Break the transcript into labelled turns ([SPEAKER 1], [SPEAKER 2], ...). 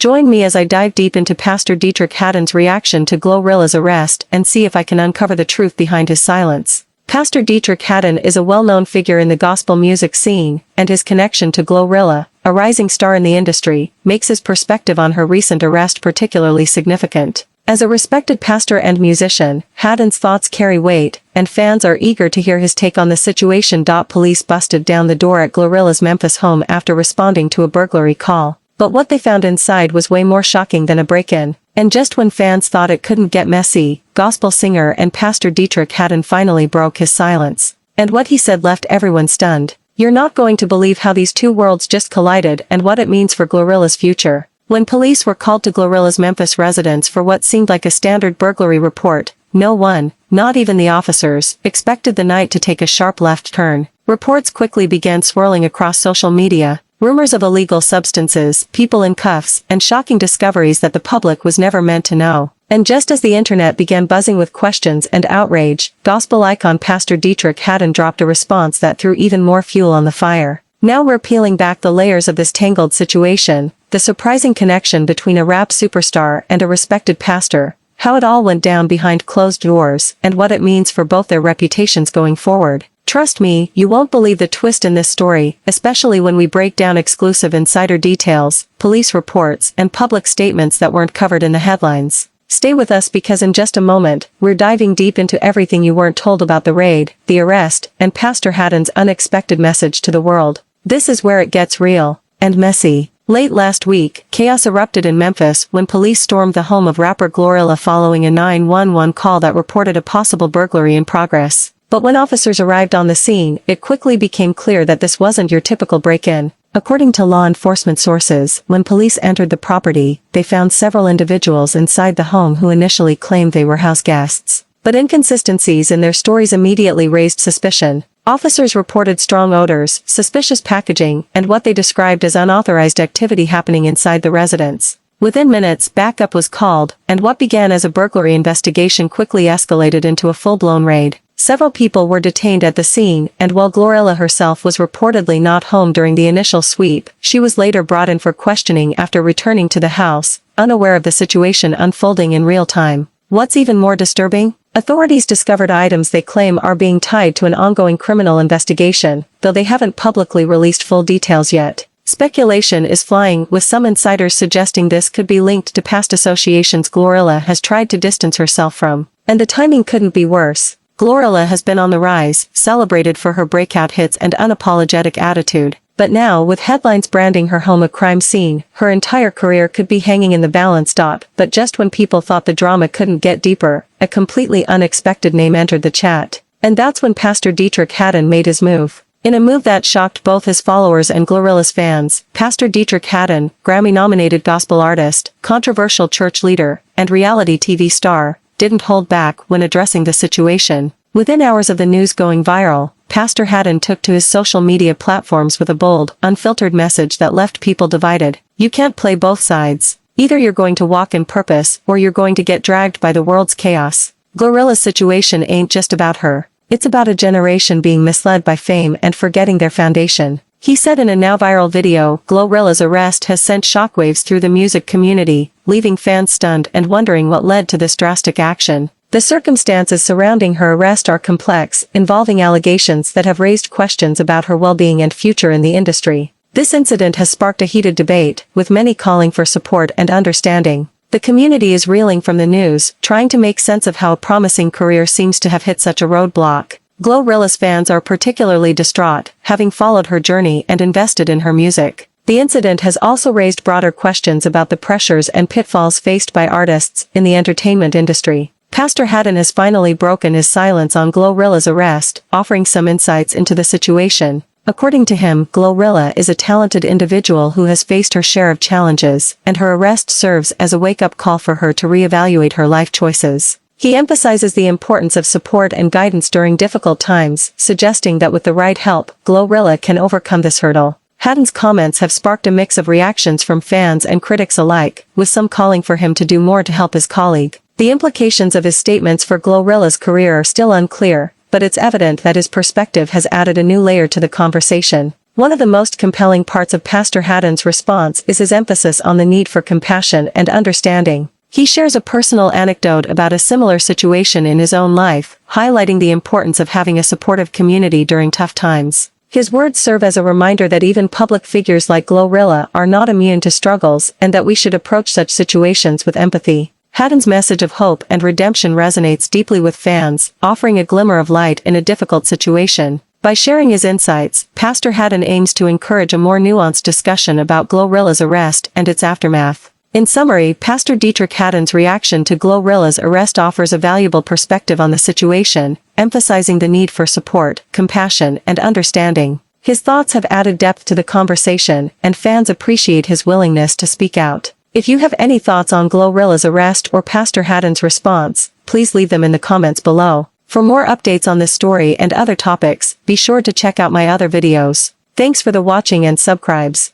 [SPEAKER 1] Join me as I dive deep into Pastor Deitrick Haddon's reaction to Glorilla's arrest and see if I can uncover the truth behind his silence. Pastor Deitrick Haddon is a well-known figure in the gospel music scene, and his connection to Glorilla, a rising star in the industry, makes his perspective on her recent arrest particularly significant. As a respected pastor and musician, Haddon's thoughts carry weight, and fans are eager to hear his take on the situation. Police busted down the door at Glorilla's Memphis home after responding to a burglary call. But what they found inside was way more shocking than a break-in. And just when fans thought it couldn't get messy, gospel singer and pastor Deitrick Haddon finally broke his silence. And what he said left everyone stunned. You're not going to believe how these two worlds just collided and what it means for Glorilla's future. When police were called to Glorilla's Memphis residence for what seemed like a standard burglary report, no one, not even the officers, expected the night to take a sharp left turn. Reports quickly began swirling across social media. Rumors of illegal substances, people in cuffs, and shocking discoveries that the public was never meant to know. And just as the internet began buzzing with questions and outrage, gospel icon Pastor Deitrick Haddon dropped a response that threw even more fuel on the fire. Now we're peeling back the layers of this tangled situation, the surprising connection between a rap superstar and a respected pastor, how it all went down behind closed doors, and what it means for both their reputations going forward. Trust me, you won't believe the twist in this story, especially when we break down exclusive insider details, police reports, and public statements that weren't covered in the headlines. Stay with us because in just a moment, we're diving deep into everything you weren't told about the raid, the arrest, and Pastor Haddon's unexpected message to the world. This is where it gets real and messy. Late last week, chaos erupted in Memphis when police stormed the home of rapper Glorilla following a 911 call that reported a possible burglary in progress. But when officers arrived on the scene, it quickly became clear that this wasn't your typical break-in. According to law enforcement sources, when police entered the property, they found several individuals inside the home who initially claimed they were house guests. But inconsistencies in their stories immediately raised suspicion. Officers reported strong odors, suspicious packaging, and what they described as unauthorized activity happening inside the residence. Within minutes, backup was called, and what began as a burglary investigation quickly escalated into a full-blown raid. Several people were detained at the scene, and while Glorilla herself was reportedly not home during the initial sweep, she was later brought in for questioning after returning to the house, unaware of the situation unfolding in real time. What's even more disturbing? Authorities discovered items they claim are being tied to an ongoing criminal investigation, though they haven't publicly released full details yet. Speculation is flying, with some insiders suggesting this could be linked to past associations Glorilla has tried to distance herself from. And the timing couldn't be worse. Glorilla has been on the rise, celebrated for her breakout hits and unapologetic attitude. But now, with headlines branding her home a crime scene, her entire career could be hanging in the balance. But just when people thought the drama couldn't get deeper, a completely unexpected name entered the chat. And that's when Pastor Deitrick Haddon made his move. In a move that shocked both his followers and Glorilla's fans, Pastor Deitrick Haddon, Grammy-nominated gospel artist, controversial church leader, and reality TV star, didn't hold back when addressing the situation. Within hours of the news going viral, Pastor Haddon took to his social media platforms with a bold, unfiltered message that left people divided. You can't play both sides. Either you're going to walk in purpose, or you're going to get dragged by the world's chaos. Glorilla's situation ain't just about her. It's about a generation being misled by fame and forgetting their foundation. He said in a now viral video, Glorilla's arrest has sent shockwaves through the music community, leaving fans stunned and wondering what led to this drastic action. The circumstances surrounding her arrest are complex, involving allegations that have raised questions about her well-being and future in the industry. This incident has sparked a heated debate, with many calling for support and understanding. The community is reeling from the news, trying to make sense of how a promising career seems to have hit such a roadblock. Glorilla's fans are particularly distraught, having followed her journey and invested in her music. The incident has also raised broader questions about the pressures and pitfalls faced by artists in the entertainment industry. Pastor Haddon has finally broken his silence on Glorilla's arrest, offering some insights into the situation. According to him, Glorilla is a talented individual who has faced her share of challenges, and her arrest serves as a wake-up call for her to reevaluate her life choices. He emphasizes the importance of support and guidance during difficult times, suggesting that with the right help, Glorilla can overcome this hurdle. Haddon's comments have sparked a mix of reactions from fans and critics alike, with some calling for him to do more to help his colleague. The implications of his statements for Glorilla's career are still unclear, but it's evident that his perspective has added a new layer to the conversation. One of the most compelling parts of Pastor Haddon's response is his emphasis on the need for compassion and understanding. He shares a personal anecdote about a similar situation in his own life, highlighting the importance of having a supportive community during tough times. His words serve as a reminder that even public figures like Glorilla are not immune to struggles and that we should approach such situations with empathy. Haddon's message of hope and redemption resonates deeply with fans, offering a glimmer of light in a difficult situation. By sharing his insights, Pastor Haddon aims to encourage a more nuanced discussion about Glorilla's arrest and its aftermath. In summary, Pastor Deitrick Haddon's reaction to Glorilla's arrest offers a valuable perspective on the situation, emphasizing the need for support, compassion, and understanding. His thoughts have added depth to the conversation, and fans appreciate his willingness to speak out. If you have any thoughts on Glorilla's arrest or Pastor Haddon's response, please leave them in the comments below. For more updates on this story and other topics, be sure to check out my other videos. Thanks for the watching and subscribes.